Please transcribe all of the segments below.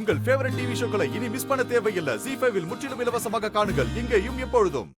உங்கள் favourite TV ஷோக்களை இனி miss பண்ண தேவையில்லை. ZEE5 இல் முற்றிலும் இலவசமாக காணுங்கள், இங்கேயும் எப்பொழுதும்.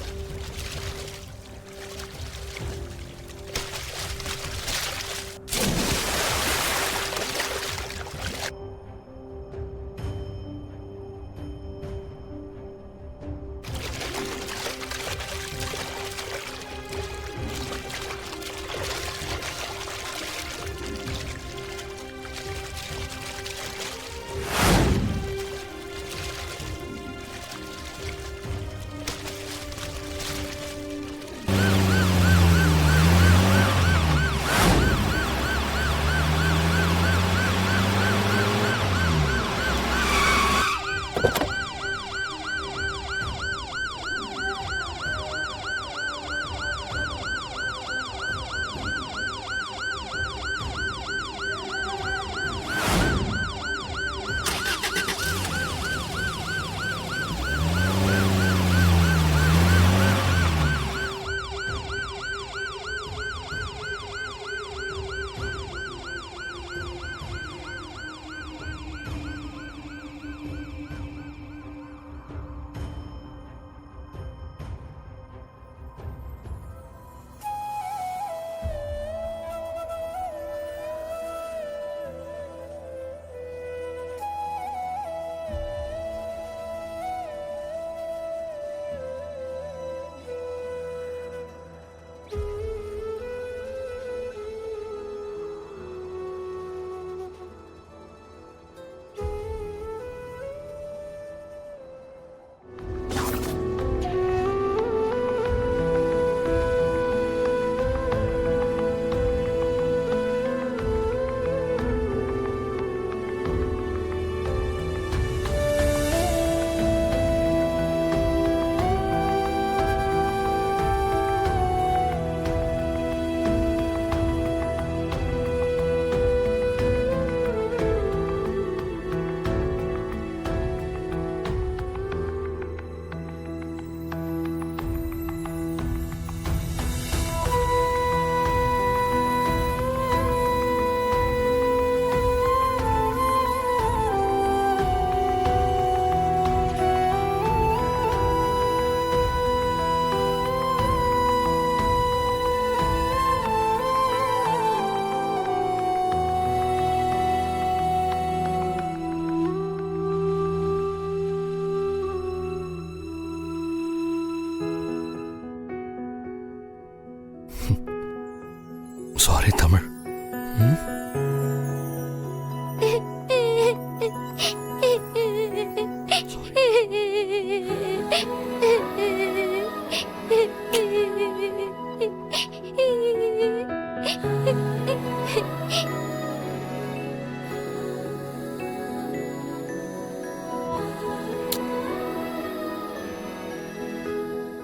சாரி தமிழ்.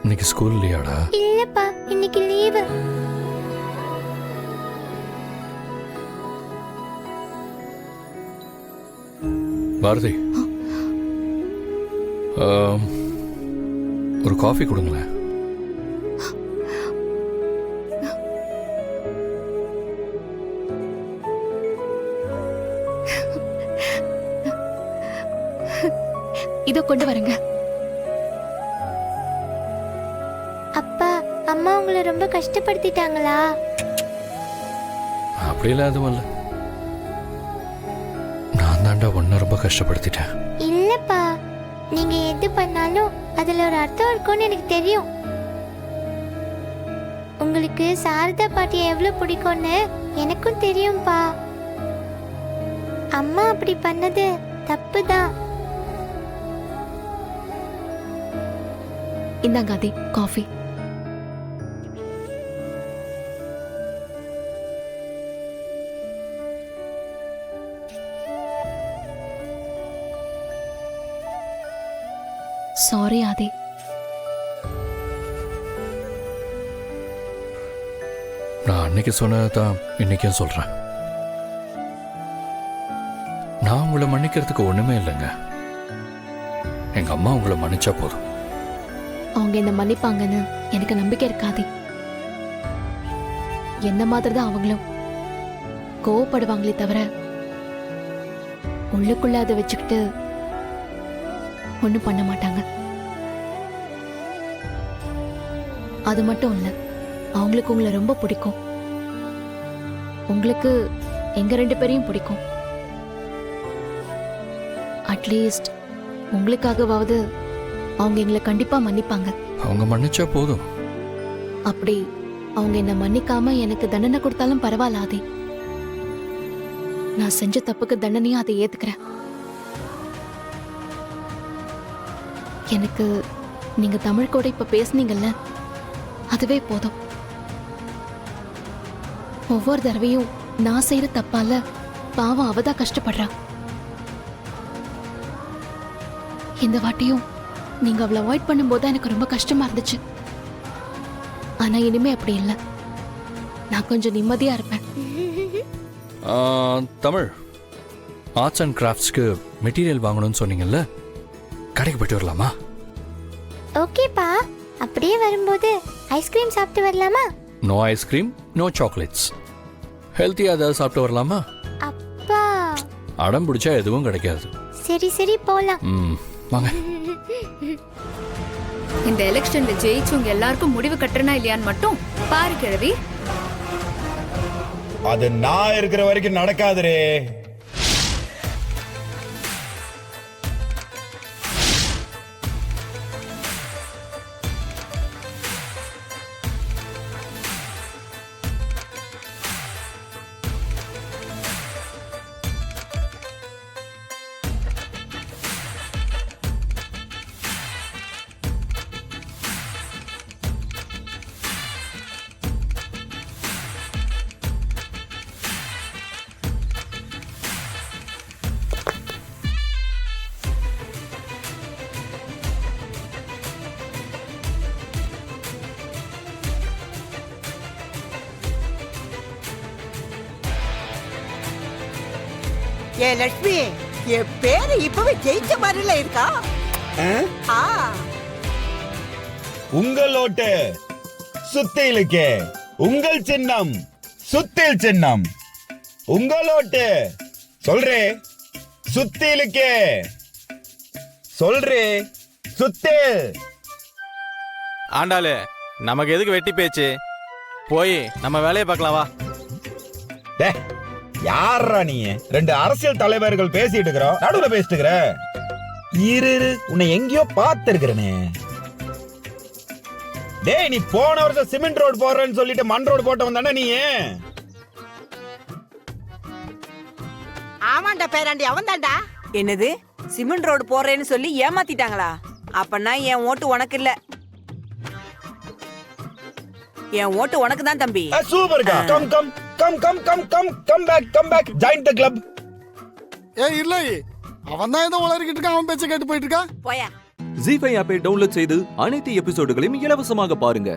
இன்னைக்கு ஸ்கூல் இல்லையாடா? இல்லப்பா, இன்னைக்கு லீவு. பாரதி, ஒரு காஃபி கொடுங்களேன். இதோ கொண்டு வரேங்க. அப்பா, அம்மா உங்களை ரொம்ப கஷ்டப்படுத்திட்டாங்களா? அப்படியெல்லாம் எதுவும் இல்லை. நான் தாண்டா ஒன்ன ரொம்ப கஷ்டப்படுத்திட்டேன். இல்லப்பா, நீங்க எது பண்ணாலும் அதுல ஒரு அர்த்தம் இருக்கும்னு எனக்கு தெரியும். உங்களுக்கு சாரதா பாட்டியை எவ்வளவு பிடிக்கும்னு எனக்கும் தெரியும்பா. அம்மா அப்படி பண்ணது தப்புதான். இந்தாங்க ஆதி, காஃபி. சாரி ஆதி. நான் அன்னைக்கு சொன்னதான் இன்னைக்கும் சொல்றேன். நான் உங்களை மன்னிக்கிறதுக்கு ஒண்ணுமே இல்லைங்க. எங்க அம்மா உங்களை மன்னிச்சா போதும். அவங்க என்ன மன்னிப்பாங்கன்னு எனக்கு நம்பிக்கை இருக்காது. என்ன மாதிரி தான் அவங்களும் கோவப்படுவாங்களே தவிர உள்ளுக்குள்ள அதை வச்சுக்கிட்டு ஒன்றும் பண்ண மாட்டாங்க. அது மட்டும் இல்ல, அவங்களுக்கு உங்களை ரொம்ப பிடிக்கும். உங்களுக்கு எங்க 2 பேரையும் பிடிக்கும். அட்லீஸ்ட் உங்களுக்காகவாவது அவங்க எங்களை கண்டிப்பா மன்னிப்பாங்க. அவங்க மன்னிச்சா போதும். அப்படி அவங்க என்ன மன்னிக்காம எனக்கு தண்டனை கொடுத்தாலும் பரவாயில்ல ஆதி. நான் செஞ்ச தப்புக்கு தண்டனையும் அதை ஏத்துக்கிறேன். எனக்கு நீங்க தமிழ் கூட இப்ப பேசுனீங்கல்ல, அதுவே போதும். ஒவ்வொரு தடவையும் நான் செய்யற தப்பால பாவம் அவதான் கஷ்டப்படுறா. இந்த வாட்டியும் நீங்க அவளை அவாய்ட் பண்ணும்போது எனக்கு ரொம்ப கஷ்டமா இருந்துச்சு. ஆனா இனிமே அப்படி இல்லை. நான் கொஞ்சம் நிம்மதியா இருப்பேன். தமிழ், ஆர்ட்ஸ் அண்ட் கிராஃப்ட்ஸ்க்கு மெட்டீரியல் வாங்கணும்னு சொன்னீங்கல்ல, கடைக்கு போயிட்டு வரலாமா? ஓகேப்பா, அப்படியே வரும்போது ஐஸ்கிரீம் சாப்பிட்டு வரலாமா? No ice cream, no chocolates. ஹெல்த்தியாக ஏதாவது சாப்பிட்டு வரலாமா? அப்பா அடம் பிடிச்சா எதுவும் கிடைக்காது. சரி சரி போலாம். வாங்க. இந்த எலெக்ஷன்ல ஜெயிச்சவங்க எல்லாருக்கும் முடிவு கட்டுறனா இல்லையான்னு மட்டும் பாரு கிழவி. அது நான் இருக்கிற வரைக்கும் நடக்காதுரே. ஏ லட்சுமி, என் பேரு இப்பவே ஜெயிச்ச மாதிரில இருக்கா? ஆ, உங்கள் ஓட்டு சுத்திலுக்கே, உங்கள் சின்னம் சுத்தில் சின்னம். உங்கள் ஓட்டு சொல்றே சுத்திலுக்கே, சொல்றே சுத்தில். ஆண்டாளு, நமக்கு எதுக்கு வெட்டி பேச்சு? போய் நம்ம வேலையை பார்க்கலாம் வா. யாரா நீ? 2 அரசியல் தலைவர்கள் பேசிட்டு இருக்கிறோம், நடுவுல பேசிட்டு இருக்கிற. இரு, உன்னை எங்கேயோ பார்த்திருக்கிறனே. டேய், நீ போன வருஷம் சிமெண்ட் ரோடு போடுறேன்னு சொல்லிட்டு மண் ரோடு போட்டவன் தானே நீ? ஆமாண்டா பேராண்டி, அவன் தான்டா. என்னது, சிமெண்ட் ரோடு போறேன்னு சொல்லி ஏமாத்திட்டாங்களா? அப்பனா என் ஓட்டு உனக்கு இல்ல, என் ஓட்டு உனக்கு தான் தம்பி. சூப்பர்க்கா. Come come come come come come come back join the club. இல்ல, அவன் தான் ஏதோ உளறிக்கிட்டு இருக்கான். அவன் பேச்ச கேட்டு போயிட்டு இருக்கா. போயா. ஜீ5 ஆப்பை டவுன்லோட் செய்து அனைத்து எபிசோடுகளையும் இலவசமாக பாருங்க.